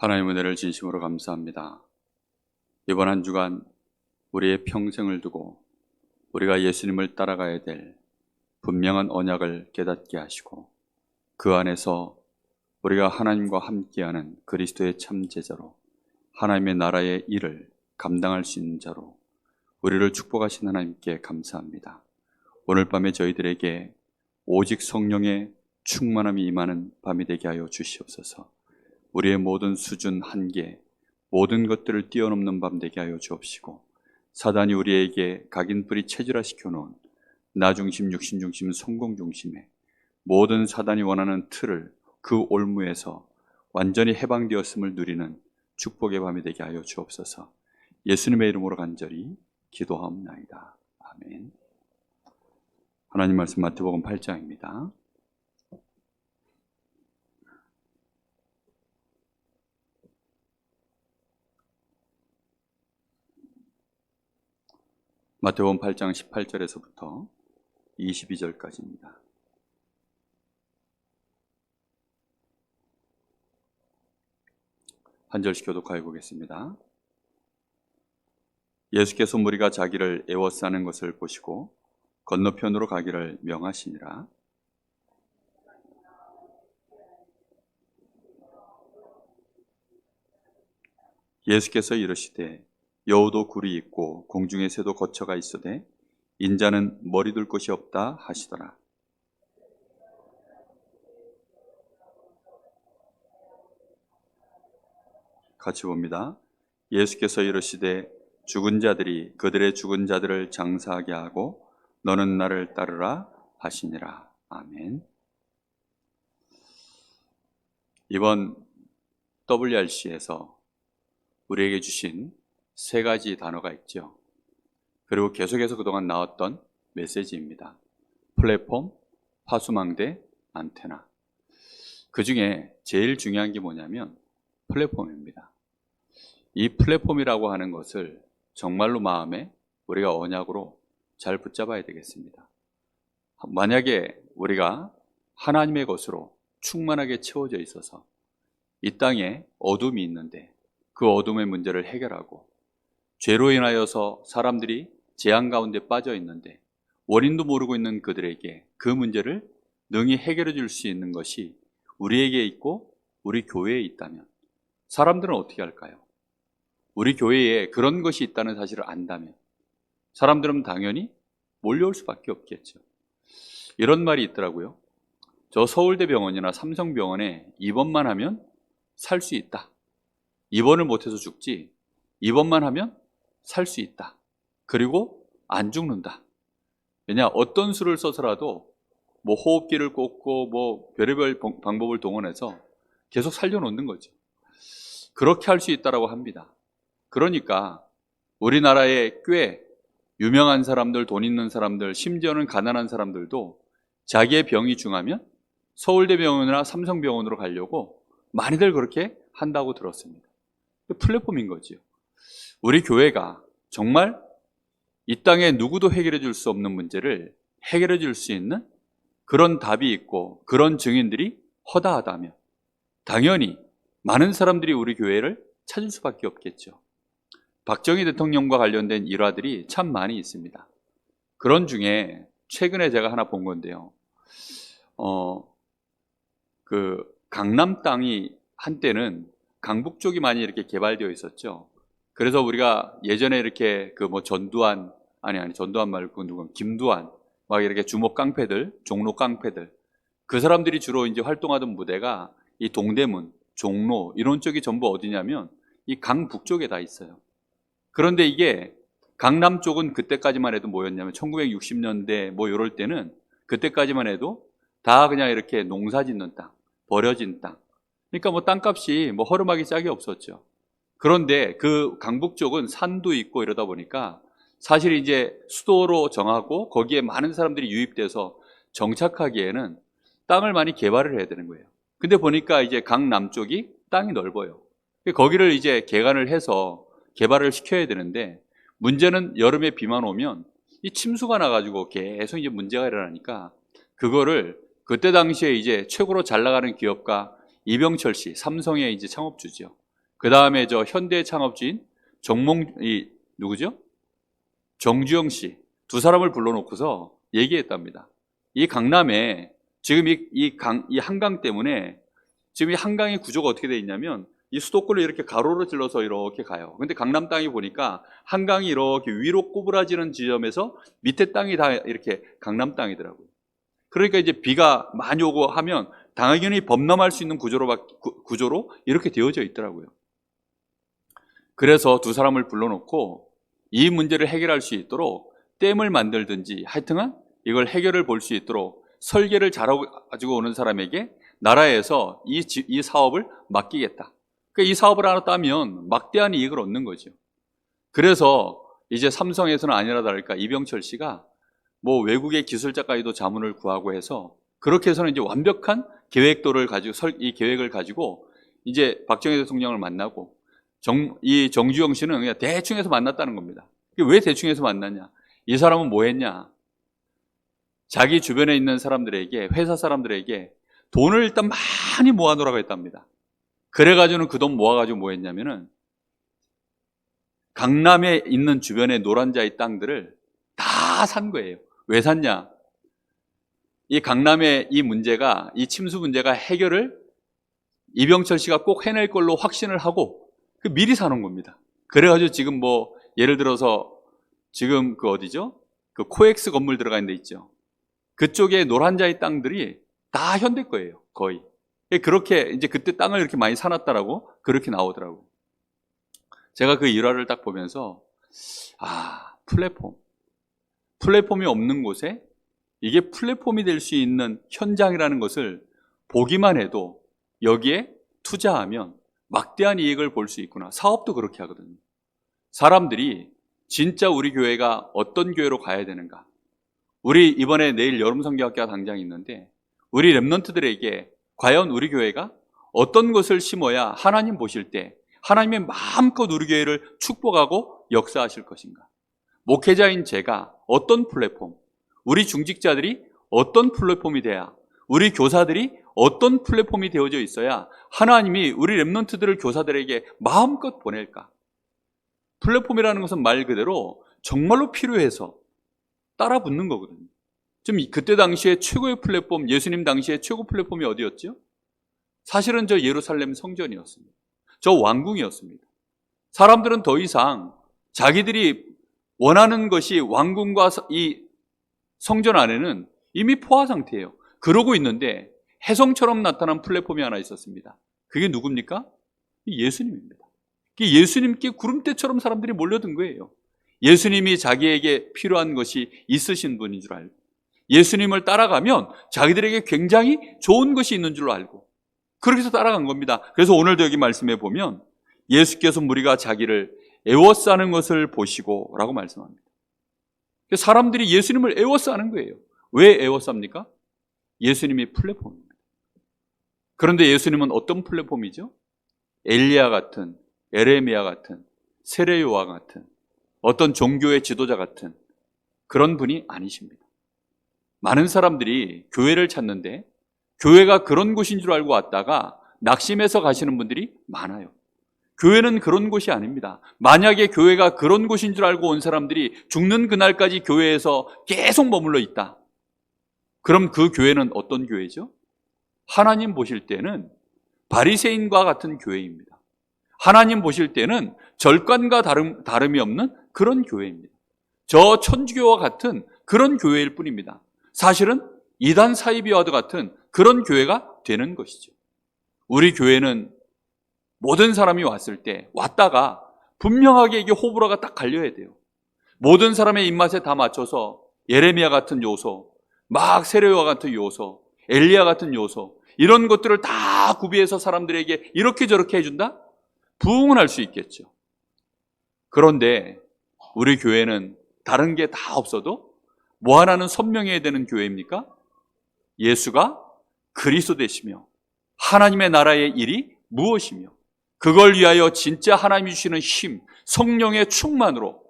하나님의 은혜를 진심으로 감사합니다. 이번 한 주간 우리의 평생을 두고 우리가 예수님을 따라가야 될 분명한 언약을 깨닫게 하시고 그 안에서 우리가 하나님과 함께하는 그리스도의 참 제자로 하나님의 나라의 일을 감당할 수 있는 자로 우리를 축복하신 하나님께 감사합니다. 오늘 밤에 저희들에게 오직 성령의 충만함이 임하는 밤이 되게 하여 주시옵소서. 우리의 모든 수준, 한계, 모든 것들을 뛰어넘는 밤 되게 하여 주옵시고, 사단이 우리에게 각인뿌리 체질화시켜 놓은 나 중심, 육신 중심, 성공 중심의 모든 사단이 원하는 틀을 그 올무에서 완전히 해방되었음을 누리는 축복의 밤이 되게 하여 주옵소서. 예수님의 이름으로 간절히 기도하옵나이다. 아멘. 하나님 말씀 마태복음 8장입니다. 마태복음 8장 18절에서부터 22절까지입니다. 한 절씩 교독하여 보겠습니다. 예수께서 무리가 자기를 애워싸는 것을 보시고 건너편으로 가기를 명하시니라. 예수께서 이르시되 여우도 굴이 있고 공중의 새도 거처가 있으되 인자는 머리 둘 곳이 없다 하시더라. 같이 봅니다. 예수께서 이르시되 죽은 자들이 그들의 죽은 자들을 장사하게 하고 너는 나를 따르라 하시니라. 아멘. 이번 WRC에서 우리에게 주신 세 가지 단어가 있죠. 그리고 계속해서 그동안 나왔던 메시지입니다. 플랫폼, 파수망대, 안테나. 그 중에 제일 중요한 게 뭐냐면 플랫폼입니다. 이 플랫폼이라고 하는 것을 정말로 마음에 우리가 언약으로 잘 붙잡아야 되겠습니다. 만약에 우리가 하나님의 것으로 충만하게 채워져 있어서 이 땅에 어둠이 있는데 그 어둠의 문제를 해결하고 죄로 인하여서 사람들이 재앙 가운데 빠져 있는데 원인도 모르고 있는 그들에게 그 문제를 능히 해결해 줄 수 있는 것이 우리에게 있고 우리 교회에 있다면 사람들은 어떻게 할까요? 우리 교회에 그런 것이 있다는 사실을 안다면 사람들은 당연히 몰려올 수밖에 없겠죠. 이런 말이 있더라고요. 저 서울대병원이나 삼성병원에 입원만 하면 살 수 있다. 입원을 못해서 죽지 입원만 하면 살 수 있다. 그리고 안 죽는다. 왜냐, 어떤 수를 써서라도 뭐 호흡기를 꽂고 뭐 별의별 방법을 동원해서 계속 살려놓는 거죠. 그렇게 할 수 있다라고 합니다. 그러니까 우리나라에 꽤 유명한 사람들, 돈 있는 사람들, 심지어는 가난한 사람들도 자기의 병이 중하면 서울대병원이나 삼성병원으로 가려고 많이들 그렇게 한다고 들었습니다. 플랫폼인 거지요. 우리 교회가 정말 이 땅에 누구도 해결해 줄 수 없는 문제를 해결해 줄 수 있는 그런 답이 있고 그런 증인들이 허다하다면 당연히 많은 사람들이 우리 교회를 찾을 수밖에 없겠죠. 박정희 대통령과 관련된 일화들이 참 많이 있습니다. 그런 중에 최근에 제가 하나 본 건데요. 그 강남 땅이 한때는 강북 쪽이 많이 이렇게 개발되어 있었죠. 그래서 우리가 예전에 이렇게 그 뭐 전두환, 아니 전두환 말고 누군 김두한 막 이렇게 주목 깡패들, 종로 깡패들 그 사람들이 주로 이제 활동하던 무대가 이 동대문, 종로 이런 쪽이 전부 어디냐면 이 강북 쪽에 다 있어요. 그런데 이게 강남 쪽은 그때까지만 해도 뭐였냐면 1960년대 뭐 이럴 때는 그때까지만 해도 다 그냥 이렇게 농사 짓는 땅, 버려진 땅. 그러니까 뭐 땅값이 뭐 허름하게 짝이 없었죠. 그런데 그 강북 쪽은 산도 있고 이러다 보니까 사실 이제 수도로 정하고 거기에 많은 사람들이 유입돼서 정착하기에는 땅을 많이 개발을 해야 되는 거예요. 근데 보니까 이제 강남 쪽이 땅이 넓어요. 거기를 이제 개간을 해서 개발을 시켜야 되는데 문제는 여름에 비만 오면 이 침수가 나가지고 계속 이제 문제가 일어나니까 그거를 그때 당시에 이제 최고로 잘 나가는 기업가 이병철 씨, 삼성의 이제 창업주죠. 그 다음에 저 현대 창업주인 누구죠? 정주영 씨 두 사람을 불러놓고서 얘기했답니다. 이 강남에 지금 이 한강 때문에 지금 이 한강의 구조가 어떻게 되어 있냐면 이 수도권을 이렇게 가로로 질러서 이렇게 가요. 근데 강남 땅이 보니까 한강이 이렇게 위로 꼬부라지는 지점에서 밑에 땅이 다 이렇게 강남 땅이더라고요. 그러니까 이제 비가 많이 오고 하면 당연히 범람할 수 있는 구조로 이렇게 되어져 있더라고요. 그래서 두 사람을 불러놓고 이 문제를 해결할 수 있도록 댐을 만들든지 하여튼간 이걸 해결을 볼 수 있도록 설계를 잘하고 가지고 오는 사람에게 나라에서 이 사업을 맡기겠다. 그러니까 이 사업을 하나 따면 막대한 이익을 얻는 거죠. 그래서 이제 삼성에서는 아니라 다를까 이병철 씨가 뭐 외국의 기술자까지도 자문을 구하고 해서 그렇게 해서는 이제 완벽한 계획도를 가지고 이 계획을 가지고 이제 박정희 대통령을 만나고 이 정주영 씨는 그냥 대충 해서 만났다는 겁니다. 왜 대충 해서 만났냐? 이 사람은 뭐 했냐? 자기 주변에 있는 사람들에게, 회사 사람들에게 돈을 일단 많이 모아놓으라고 했답니다. 그래가지고는 그 돈 모아가지고 뭐 했냐면은 강남에 있는 주변의 노란자의 땅들을 다 산 거예요. 왜 샀냐? 이 강남의 이 침수 문제가 해결을 이병철 씨가 꼭 해낼 걸로 확신을 하고 미리 사놓은 겁니다. 그래가지고 지금 뭐 예를 들어서 지금 그 어디죠? 그 코엑스 건물 들어가 있는 데 있죠. 그쪽에 노란자의 땅들이 다 현대 거예요, 거의. 그렇게 이제 그때 땅을 이렇게 많이 사놨다라고 그렇게 나오더라고요. 제가 그 일화를 딱 보면서 플랫폼이 없는 곳에 이게 플랫폼이 될 수 있는 현장이라는 것을 보기만 해도 여기에 투자하면 막대한 이익을 볼 수 있구나. 사업도 그렇게 하거든요. 사람들이 진짜 우리 교회가 어떤 교회로 가야 되는가? 우리 이번에 내일 여름 성경학교가 당장 있는데 우리 랩런트들에게 과연 우리 교회가 어떤 것을 심어야 하나님 보실 때 하나님의 마음껏 우리 교회를 축복하고 역사하실 것인가? 목회자인 제가 어떤 플랫폼, 우리 중직자들이 어떤 플랫폼이 돼야, 우리 교사들이 어떤 플랫폼이 되어져 있어야 하나님이 우리 랩런트들을 교사들에게 마음껏 보낼까? 플랫폼이라는 것은 말 그대로 정말로 필요해서 따라 붙는 거거든요. 지금 그때 당시에 최고의 플랫폼, 예수님 당시에 최고 플랫폼이 어디였죠? 사실은 저 예루살렘 성전이었습니다. 저 왕궁이었습니다. 사람들은 더 이상 자기들이 원하는 것이 왕궁과 이 성전 안에는 이미 포화 상태예요. 그러고 있는데 혜성처럼 나타난 플랫폼이 하나 있었습니다. 그게 누굽니까? 예수님입니다. 예수님께 구름대처럼 사람들이 몰려든 거예요. 예수님이 자기에게 필요한 것이 있으신 분인 줄 알고, 예수님을 따라가면 자기들에게 굉장히 좋은 것이 있는 줄 알고 그렇게 해서 따라간 겁니다. 그래서 오늘도 여기 말씀해 보면 예수께서 무리가 자기를 애워싸는 것을 보시고 라고 말씀합니다. 사람들이 예수님을 애워싸는 거예요. 왜 애워쌉니까? 예수님이 플랫폼입니다. 그런데 예수님은 어떤 플랫폼이죠? 엘리야 같은, 에레미야 같은, 세례요한 같은 어떤 종교의 지도자 같은 그런 분이 아니십니다. 많은 사람들이 교회를 찾는데 교회가 그런 곳인 줄 알고 왔다가 낙심해서 가시는 분들이 많아요. 교회는 그런 곳이 아닙니다. 만약에 교회가 그런 곳인 줄 알고 온 사람들이 죽는 그날까지 교회에서 계속 머물러 있다. 그럼 그 교회는 어떤 교회죠? 하나님 보실 때는 바리새인과 같은 교회입니다. 하나님 보실 때는 절간과 다름이 없는 그런 교회입니다. 저 천주교와 같은 그런 교회일 뿐입니다. 사실은 이단 사이비와도 같은 그런 교회가 되는 것이죠. 우리 교회는 모든 사람이 왔을 때 왔다가 분명하게 이게 호불호가 딱 갈려야 돼요. 모든 사람의 입맛에 다 맞춰서 예레미야 같은 요소, 막 세례요한 같은 요소, 엘리야 같은 요소 이런 것들을 다 구비해서 사람들에게 이렇게 저렇게 해준다? 부흥은 할 수 있겠죠. 그런데 우리 교회는 다른 게 다 없어도 뭐 하나는 선명해야 되는 교회입니까? 예수가 그리스도 되시며 하나님의 나라의 일이 무엇이며 그걸 위하여 진짜 하나님이 주시는 힘, 성령의 충만으로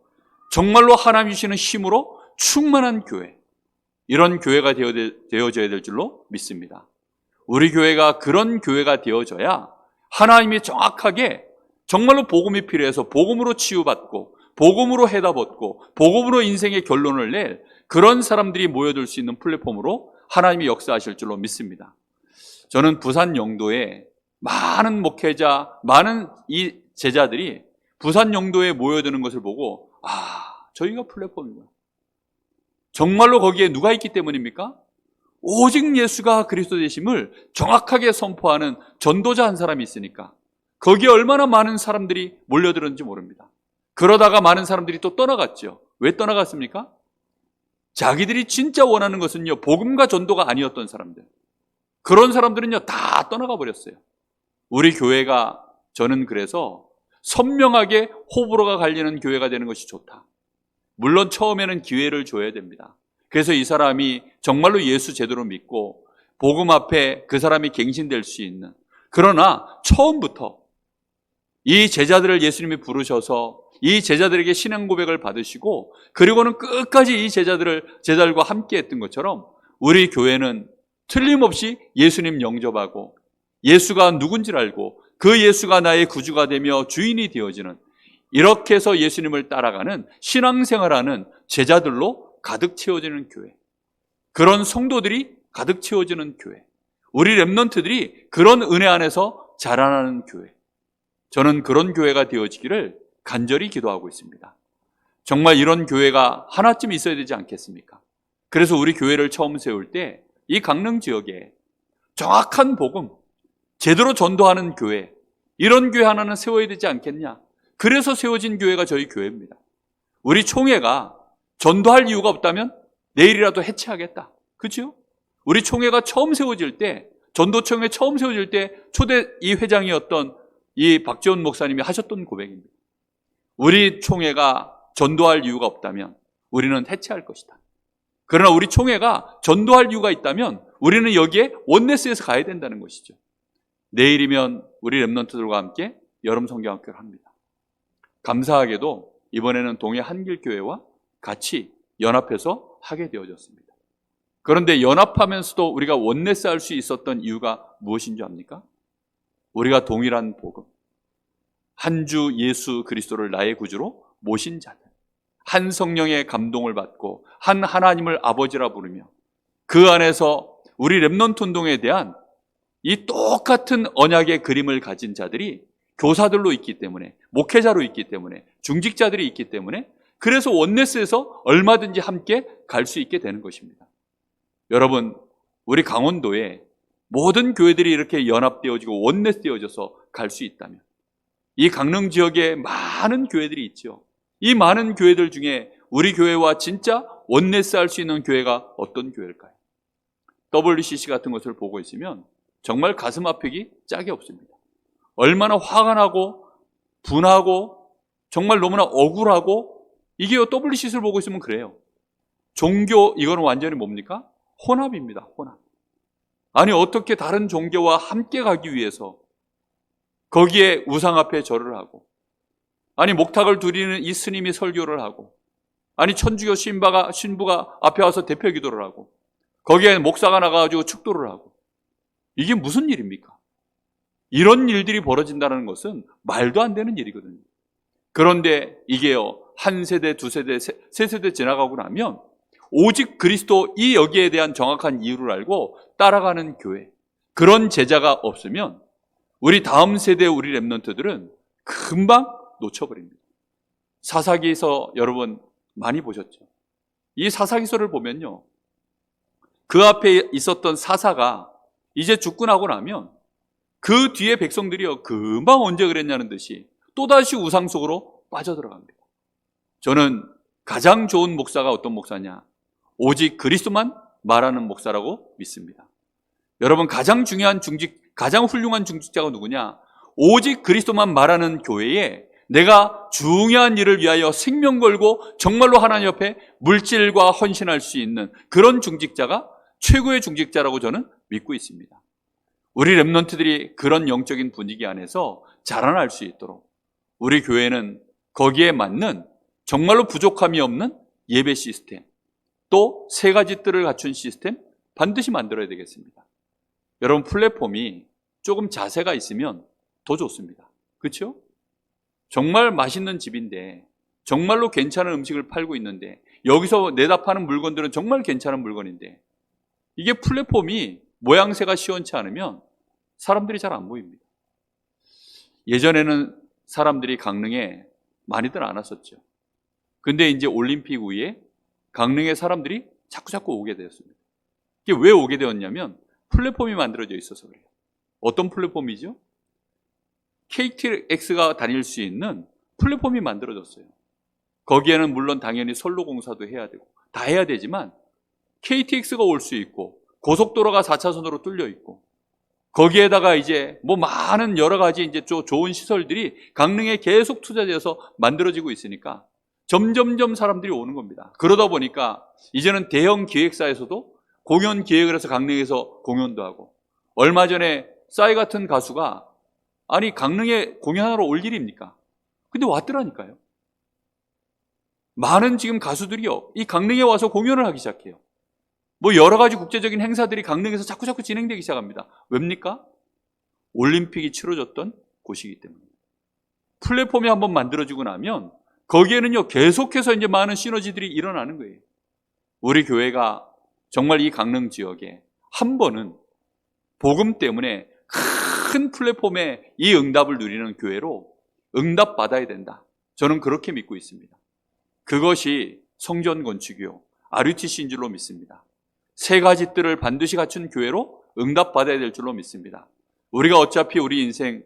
정말로 하나님이 주시는 힘으로 충만한 교회, 이런 교회가 되어져야 될 줄로 믿습니다. 우리 교회가 그런 교회가 되어져야 하나님이 정확하게 정말로 복음이 필요해서 복음으로 치유받고 복음으로 해답 얻고 복음으로 인생의 결론을 낼 그런 사람들이 모여들 수 있는 플랫폼으로 하나님이 역사하실 줄로 믿습니다. 저는 부산 영도에 많은 목회자, 많은 이 제자들이 부산 영도에 모여드는 것을 보고 저희가 플랫폼이구나. 정말로 거기에 누가 있기 때문입니까? 오직 예수가 그리스도 되심을 정확하게 선포하는 전도자 한 사람이 있으니까 거기에 얼마나 많은 사람들이 몰려들었는지 모릅니다. 그러다가 많은 사람들이 또 떠나갔죠. 왜 떠나갔습니까? 자기들이 진짜 원하는 것은요, 복음과 전도가 아니었던 사람들. 그런 사람들은요, 다 떠나가 버렸어요. 우리 교회가, 저는 그래서 선명하게 호불호가 갈리는 교회가 되는 것이 좋다. 물론 처음에는 기회를 줘야 됩니다. 그래서 이 사람이 정말로 예수 제대로 믿고 복음 앞에 그 사람이 갱신될 수 있는, 그러나 처음부터 이 제자들을 예수님이 부르셔서 이 제자들에게 신앙 고백을 받으시고 그리고는 끝까지 이 제자들과 함께 했던 것처럼 우리 교회는 틀림없이 예수님 영접하고 예수가 누군지를 알고 그 예수가 나의 구주가 되며 주인이 되어지는, 이렇게 해서 예수님을 따라가는 신앙생활하는 제자들로 가득 채워지는 교회, 그런 성도들이 가득 채워지는 교회, 우리 렘넌트들이 그런 은혜 안에서 자라나는 교회, 저는 그런 교회가 되어지기를 간절히 기도하고 있습니다. 정말 이런 교회가 하나쯤 있어야 되지 않겠습니까? 그래서 우리 교회를 처음 세울 때 이 강릉 지역에 정확한 복음, 제대로 전도하는 교회, 이런 교회 하나는 세워야 되지 않겠냐. 그래서 세워진 교회가 저희 교회입니다. 우리 총회가 전도할 이유가 없다면 내일이라도 해체하겠다. 그렇죠? 우리 총회가 처음 세워질 때, 전도총회 처음 세워질 때 초대 이 회장이었던 이 박지원 목사님이 하셨던 고백입니다. 우리 총회가 전도할 이유가 없다면 우리는 해체할 것이다. 그러나 우리 총회가 전도할 이유가 있다면 우리는 여기에 원네스에서 가야 된다는 것이죠. 내일이면 우리 렘넌트들과 함께 여름 성경학교를 합니다. 감사하게도 이번에는 동해 한길교회와 같이 연합해서 하게 되어졌습니다. 그런데 연합하면서도 우리가 원네스 할 수 있었던 이유가 무엇인 줄 압니까? 우리가 동일한 복음, 한 주 예수 그리스도를 나의 구주로 모신 자들, 한 성령의 감동을 받고 한 하나님을 아버지라 부르며 그 안에서 우리 렘넌트 운동에 대한 이 똑같은 언약의 그림을 가진 자들이 교사들로 있기 때문에, 목회자로 있기 때문에, 중직자들이 있기 때문에, 그래서 원네스에서 얼마든지 함께 갈 수 있게 되는 것입니다. 여러분, 우리 강원도에 모든 교회들이 이렇게 연합되어지고 원네스되어져서 갈 수 있다면, 이 강릉 지역에 많은 교회들이 있죠. 이 많은 교회들 중에 우리 교회와 진짜 원네스 할 수 있는 교회가 어떤 교회일까요? WCC 같은 것을 보고 있으면 정말 가슴 아프기 짝이 없습니다. 얼마나 화가 나고 분하고 정말 너무나 억울하고, 이게 WCC를 보고 있으면 그래요. 종교, 이거는 완전히 뭡니까? 혼합입니다. 혼합. 아니, 어떻게 다른 종교와 함께 가기 위해서 거기에 우상 앞에 절을 하고, 아니 목탁을 두리는 이 스님이 설교를 하고, 아니 천주교 신부가 앞에 와서 대표 기도를 하고, 거기에 목사가 나가가지고 축도를 하고, 이게 무슨 일입니까? 이런 일들이 벌어진다는 것은 말도 안 되는 일이거든요. 그런데 이게요, 한 세대, 두 세대, 세 세대 지나가고 나면 오직 그리스도, 이 여기에 대한 정확한 이유를 알고 따라가는 교회, 그런 제자가 없으면 우리 다음 세대 우리 렘넌트들은 금방 놓쳐버립니다. 사사기서 여러분 많이 보셨죠? 이 사사기서를 보면요, 그 앞에 있었던 사사가 이제 죽고 나고 나면 그 뒤에 백성들이요, 금방 언제 그랬냐는 듯이 또다시 우상 속으로 빠져들어갑니다. 저는 가장 좋은 목사가 어떤 목사냐? 오직 그리스도만 말하는 목사라고 믿습니다. 여러분, 가장 중요한 가장 훌륭한 중직자가 누구냐? 오직 그리스도만 말하는 교회에 내가 중요한 일을 위하여 생명 걸고 정말로 하나님 옆에 물질과 헌신할 수 있는 그런 중직자가 최고의 중직자라고 저는 믿고 있습니다. 우리 렘넌트들이 그런 영적인 분위기 안에서 자라날 수 있도록 우리 교회는 거기에 맞는 정말로 부족함이 없는 예배 시스템, 또 세 가지 뜰을 갖춘 시스템 반드시 만들어야 되겠습니다. 여러분, 플랫폼이 조금 자세가 있으면 더 좋습니다. 그렇죠? 정말 맛있는 집인데, 정말로 괜찮은 음식을 팔고 있는데, 여기서 내다 파는 물건들은 정말 괜찮은 물건인데, 이게 플랫폼이 모양새가 시원치 않으면 사람들이 잘 안 보입니다. 예전에는 사람들이 강릉에 많이들 안 왔었죠. 근데 이제 올림픽 후에 강릉에 사람들이 자꾸 오게 되었습니다. 이게 왜 오게 되었냐면 플랫폼이 만들어져 있어서 그래요. 어떤 플랫폼이죠? KTX가 다닐 수 있는 플랫폼이 만들어졌어요. 거기에는 물론 당연히 선로공사도 해야 되고 다 해야 되지만 KTX가 올 수 있고 고속도로가 4차선으로 뚫려 있고 거기에다가 이제 뭐 많은 여러 가지 이제 좋은 시설들이 강릉에 계속 투자돼서 만들어지고 있으니까 점점점 사람들이 오는 겁니다. 그러다 보니까 이제는 대형 기획사에서도 공연 기획을 해서 강릉에서 공연도 하고, 얼마 전에 싸이 같은 가수가 아니 강릉에 공연하러 올 일입니까? 근데 왔더라니까요. 많은 지금 가수들이요 이 강릉에 와서 공연을 하기 시작해요. 뭐 여러 가지 국제적인 행사들이 강릉에서 자꾸 진행되기 시작합니다. 왜입니까? 올림픽이 치러졌던 곳이기 때문에. 플랫폼이 한번 만들어지고 나면 거기에는요 계속해서 이제 많은 시너지들이 일어나는 거예요. 우리 교회가 정말 이 강릉 지역에 한 번은 복음 때문에 큰 플랫폼에 이 응답을 누리는 교회로 응답받아야 된다. 저는 그렇게 믿고 있습니다. 그것이 성전 건축이요 RUTC인 줄로 믿습니다. 세 가지 뜰을 반드시 갖춘 교회로 응답받아야 될 줄로 믿습니다. 우리가 어차피 우리 인생,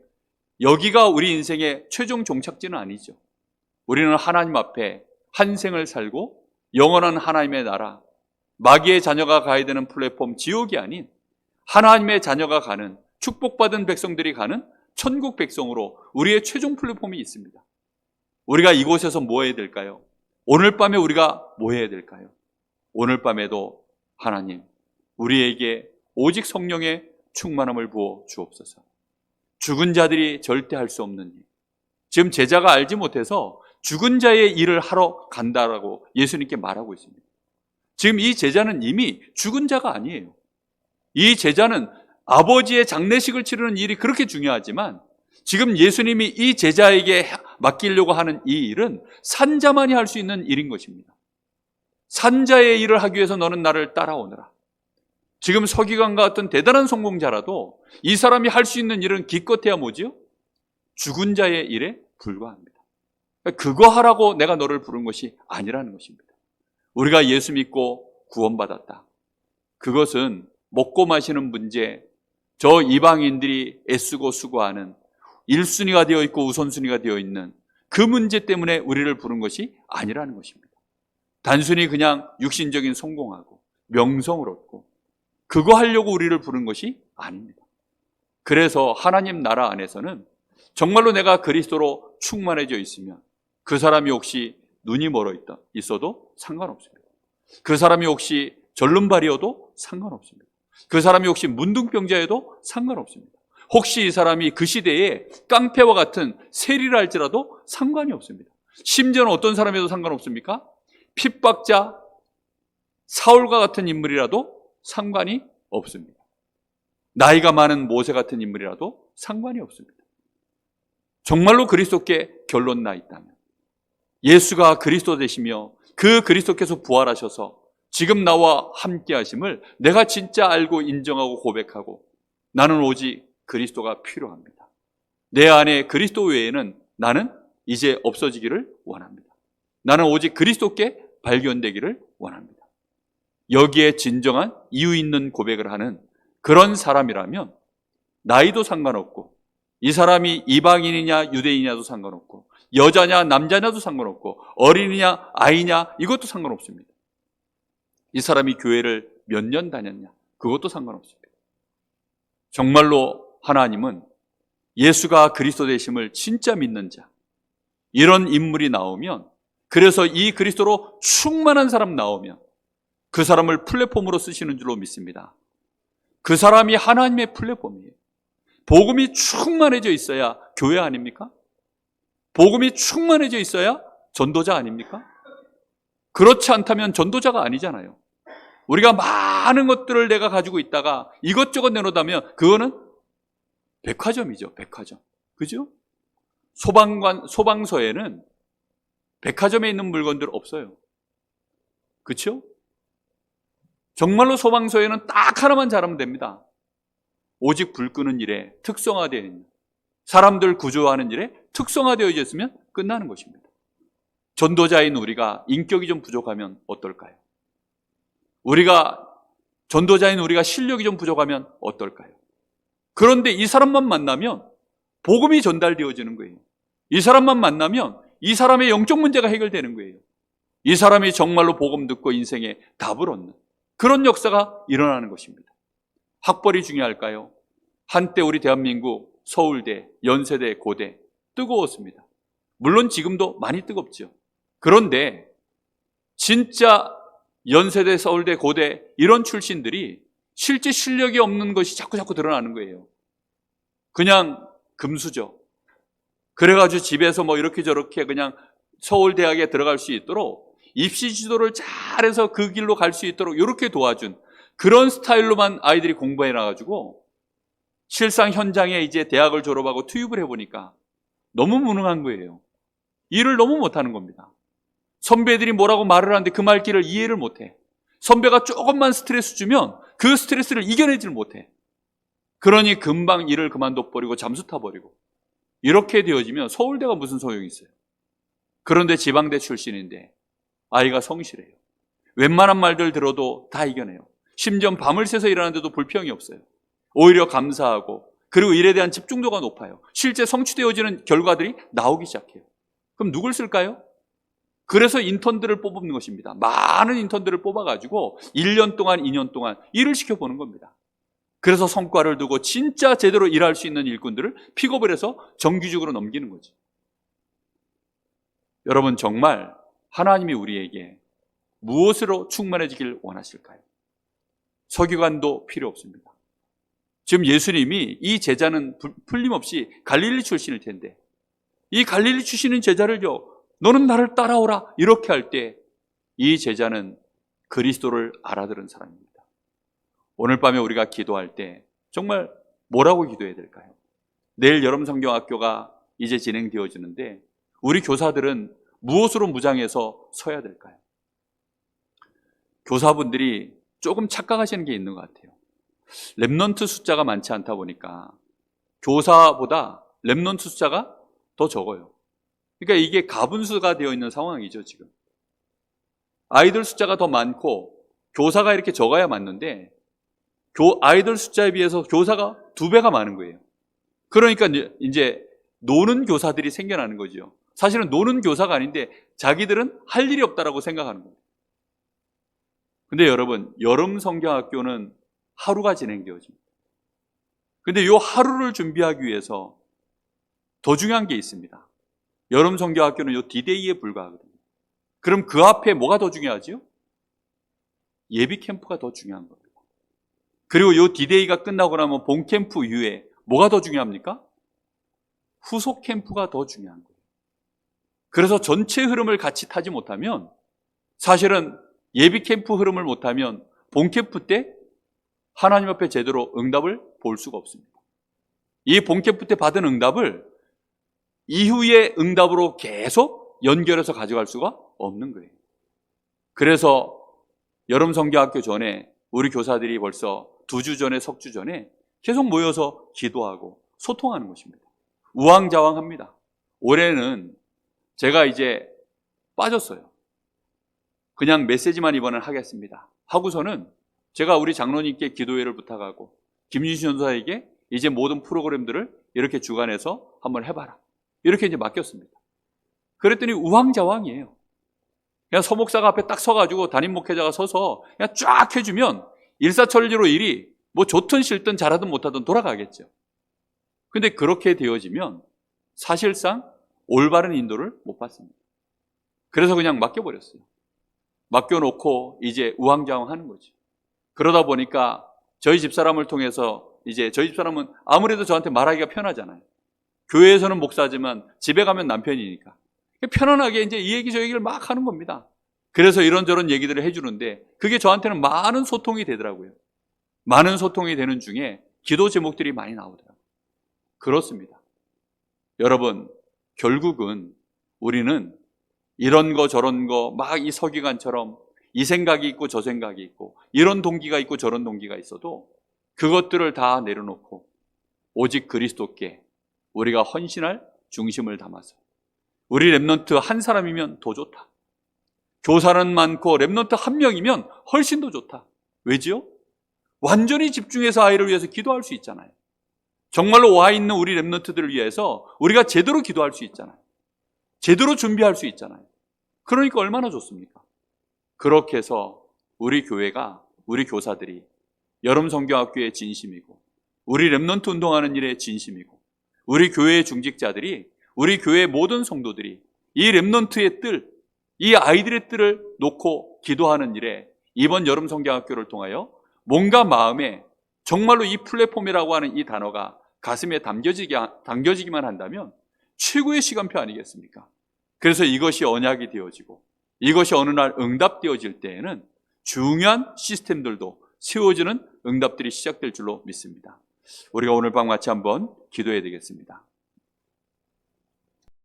여기가 우리 인생의 최종 종착지는 아니죠. 우리는 하나님 앞에 한 생을 살고 영원한 하나님의 나라, 마귀의 자녀가 가야 되는 플랫폼 지옥이 아닌 하나님의 자녀가 가는, 축복받은 백성들이 가는 천국 백성으로 우리의 최종 플랫폼이 있습니다. 우리가 이곳에서 뭐 해야 될까요? 오늘 밤에 우리가 뭐 해야 될까요? 오늘 밤에도 하나님, 우리에게 오직 성령의 충만함을 부어 주옵소서. 죽은 자들이 절대 할 수 없는 일. 지금 제자가 알지 못해서 죽은 자의 일을 하러 간다라고 예수님께 말하고 있습니다. 지금 이 제자는 이미 죽은 자가 아니에요. 이 제자는 아버지의 장례식을 치르는 일이 그렇게 중요하지만 지금 예수님이 이 제자에게 맡기려고 하는 이 일은 산자만이 할 수 있는 일인 것입니다. 산자의 일을 하기 위해서 너는 나를 따라오너라. 지금 서기관과 같은 대단한 성공자라도 이 사람이 할 수 있는 일은 기껏해야 뭐지요? 죽은 자의 일에 불과합니다. 그거 하라고 내가 너를 부른 것이 아니라는 것입니다. 우리가 예수 믿고 구원받았다. 그것은 먹고 마시는 문제, 저 이방인들이 애쓰고 수고하는 1순위가 되어 있고 우선순위가 되어 있는 그 문제 때문에 우리를 부른 것이 아니라는 것입니다. 단순히 그냥 육신적인 성공하고 명성을 얻고 그거 하려고 우리를 부른 것이 아닙니다. 그래서 하나님 나라 안에서는 정말로 내가 그리스도로 충만해져 있으면 그 사람이 혹시 눈이 멀어 있어도 상관없습니다. 그 사람이 혹시 절름발이어도 상관없습니다. 그 사람이 혹시 문둥병자여도 상관없습니다. 혹시 이 사람이 그 시대에 깡패와 같은 세리라 할지라도 상관이 없습니다. 심지어는 어떤 사람에도 상관없습니까? 핍박자 사울과 같은 인물이라도 상관이 없습니다. 나이가 많은 모세 같은 인물이라도 상관이 없습니다. 정말로 그리스도께 결론 나 있다면 예수가 그리스도 되시며 그 그리스도께서 부활하셔서 지금 나와 함께 하심을 내가 진짜 알고 인정하고 고백하고 나는 오직 그리스도가 필요합니다. 내 안에 그리스도 외에는 나는 이제 없어지기를 원합니다. 나는 오직 그리스도께 발견되기를 원합니다. 여기에 진정한 이유 있는 고백을 하는 그런 사람이라면 나이도 상관없고 이 사람이 이방인이냐 유대인이냐도 상관없고 여자냐 남자냐도 상관없고 어린이냐 아이냐 이것도 상관없습니다. 이 사람이 교회를 몇 년 다녔냐 그것도 상관없습니다. 정말로 하나님은 예수가 그리스도 되심을 진짜 믿는 자, 이런 인물이 나오면, 그래서 이 그리스도로 충만한 사람 나오면 그 사람을 플랫폼으로 쓰시는 줄로 믿습니다. 그 사람이 하나님의 플랫폼이에요. 복음이 충만해져 있어야 교회 아닙니까? 복음이 충만해져 있어야 전도자 아닙니까? 그렇지 않다면 전도자가 아니잖아요. 우리가 많은 것들을 내가 가지고 있다가 이것저것 내놓다면 그거는 백화점이죠. 백화점. 그죠? 소방서에는 백화점에 있는 물건들 없어요. 그렇죠? 정말로 소방서에는 딱 하나만 잘하면 됩니다. 오직 불 끄는 일에 특성화되어 있는, 사람들 구조하는 일에 특성화되어 있으면 끝나는 것입니다. 전도자인 우리가 인격이 좀 부족하면 어떨까요? 전도자인 우리가 실력이 좀 부족하면 어떨까요? 그런데 이 사람만 만나면 복음이 전달되어지는 거예요. 이 사람만 만나면 이 사람의 영적 문제가 해결되는 거예요. 이 사람이 정말로 복음 듣고 인생에 답을 얻는 그런 역사가 일어나는 것입니다. 학벌이 중요할까요? 한때 우리 대한민국 서울대, 연세대, 고대 뜨거웠습니다. 물론 지금도 많이 뜨겁죠. 그런데 진짜 연세대, 서울대, 고대 이런 출신들이 실제 실력이 없는 것이 자꾸 드러나는 거예요. 그냥 금수저. 그래가지고 집에서 뭐 이렇게 저렇게 그냥 서울대학에 들어갈 수 있도록 입시 지도를 잘해서 그 길로 갈 수 있도록 이렇게 도와준 그런 스타일로만 아이들이 공부해 놔가지고 실상 현장에 이제 대학을 졸업하고 투입을 해보니까 너무 무능한 거예요. 일을 너무 못하는 겁니다. 선배들이 뭐라고 말을 하는데 그 말귀를 이해를 못해. 선배가 조금만 스트레스 주면 그 스트레스를 이겨내질 못해. 그러니 금방 일을 그만둬버리고 잠수 타버리고 이렇게 되어지면 서울대가 무슨 소용이 있어요. 그런데 지방대 출신인데 아이가 성실해요. 웬만한 말들 들어도 다 이겨내요. 심지어 밤을 새서 일하는데도 불평이 없어요. 오히려 감사하고 그리고 일에 대한 집중도가 높아요. 실제 성취되어지는 결과들이 나오기 시작해요. 그럼 누굴 쓸까요? 그래서 인턴들을 뽑는 것입니다. 많은 인턴들을 뽑아가지고 1년 동안, 2년 동안 일을 시켜보는 겁니다. 그래서 성과를 두고 진짜 제대로 일할 수 있는 일꾼들을 픽업을 해서 정규직으로 넘기는 거죠. 여러분, 정말 하나님이 우리에게 무엇으로 충만해지길 원하실까요? 서기관도 필요 없습니다. 지금 예수님이 이 제자는 풀림없이 갈릴리 출신일 텐데 이 갈릴리 출신인 제자를요, 너는 나를 따라오라 이렇게 할 때 이 제자는 그리스도를 알아들은 사람입니다. 오늘 밤에 우리가 기도할 때 정말 뭐라고 기도해야 될까요? 내일 여름성경학교가 이제 진행되어지는데 우리 교사들은 무엇으로 무장해서 서야 될까요? 교사분들이 조금 착각하시는 게 있는 것 같아요. 랩넌트 숫자가 많지 않다 보니까 교사보다 랩넌트 숫자가 더 적어요. 그러니까 이게 가분수가 되어 있는 상황이죠, 지금. 아이들 숫자가 더 많고 교사가 이렇게 적어야 맞는데 아이들 숫자에 비해서 교사가 2배가 많은 거예요. 그러니까 이제 노는 교사들이 생겨나는 거죠. 사실은 노는 교사가 아닌데 자기들은 할 일이 없다라고 생각하는 거예요. 근데 여러분, 여름 성경학교는 하루가 진행되어집니다. 근데 이 하루를 준비하기 위해서 더 중요한 게 있습니다. 여름 성경학교는 이 D-Day에 불과하거든요. 그럼 그 앞에 뭐가 더 중요하죠? 예비 캠프가 더 중요한 겁니다. 그리고 이 D-Day가 끝나고 나면 본 캠프 이후에 뭐가 더 중요합니까? 후속 캠프가 더 중요한 거예요. 그래서 전체 흐름을 같이 타지 못하면 사실은 예비 캠프 흐름을 못하면 본 캠프 때 하나님 앞에 제대로 응답을 볼 수가 없습니다. 이 본 캠프 때 받은 응답을 이후의 응답으로 계속 연결해서 가져갈 수가 없는 거예요. 그래서 여름 성경학교 전에 우리 교사들이 벌써 2주 전에 석주 전에 계속 모여서 기도하고 소통하는 것입니다. 우왕좌왕합니다. 올해는 제가 이제 빠졌어요. 그냥 메시지만 이번엔 하겠습니다 하고서는 제가 우리 장로님께 기도회를 부탁하고 김윤신 전사에게 이제 모든 프로그램들을 이렇게 주관해서 한번 해봐라 이렇게 이제 맡겼습니다. 그랬더니 우왕좌왕이에요. 그냥 서목사가 앞에 딱 서가지고 담임 목회자가 서서 그냥 쫙 해주면 일사천리로 일이 뭐 좋든 싫든 잘하든 못하든 돌아가겠죠. 근데 그렇게 되어지면 사실상 올바른 인도를 못 받습니다. 그래서 그냥 맡겨버렸어요. 맡겨놓고 이제 우왕좌왕 하는 거죠. 그러다 보니까 저희 집사람을 통해서 이제 저희 집사람은 아무래도 저한테 말하기가 편하잖아요. 교회에서는 목사지만 집에 가면 남편이니까 편안하게 이제 이 얘기 저 얘기를 막 하는 겁니다. 그래서 이런저런 얘기들을 해주는데 그게 저한테는 많은 소통이 되더라고요. 많은 소통이 되는 중에 기도 제목들이 많이 나오더라고요. 그렇습니다. 여러분, 결국은 우리는 이런 거 저런 거 막 이 서기관처럼 이 생각이 있고 저 생각이 있고 이런 동기가 있고 저런 동기가 있어도 그것들을 다 내려놓고 오직 그리스도께 우리가 헌신할 중심을 담아서 우리 렘넌트 한 사람이면 더 좋다. 교사는 많고 렘넌트 한 명이면 훨씬 더 좋다. 왜지요? 완전히 집중해서 아이를 위해서 기도할 수 있잖아요. 정말로 와 있는 우리 렘넌트들을 위해서 우리가 제대로 기도할 수 있잖아요. 제대로 준비할 수 있잖아요. 그러니까 얼마나 좋습니까? 그렇게 해서 우리 교회가, 우리 교사들이 여름 성경학교의 진심이고 우리 렘넌트 운동하는 일에 진심이고 우리 교회의 중직자들이, 우리 교회의 모든 성도들이 이 렘넌트의 뜰, 이 아이들의 뜰을 놓고 기도하는 일에 이번 여름 성경학교를 통하여 뭔가 마음에 정말로 이 플랫폼이라고 하는 이 단어가 가슴에 담겨지기만 한다면 최고의 시간표 아니겠습니까? 그래서 이것이 언약이 되어지고 이것이 어느 날 응답되어질 때에는 중요한 시스템들도 세워지는 응답들이 시작될 줄로 믿습니다. 우리가 오늘 밤 같이 한번 기도해야 되겠습니다.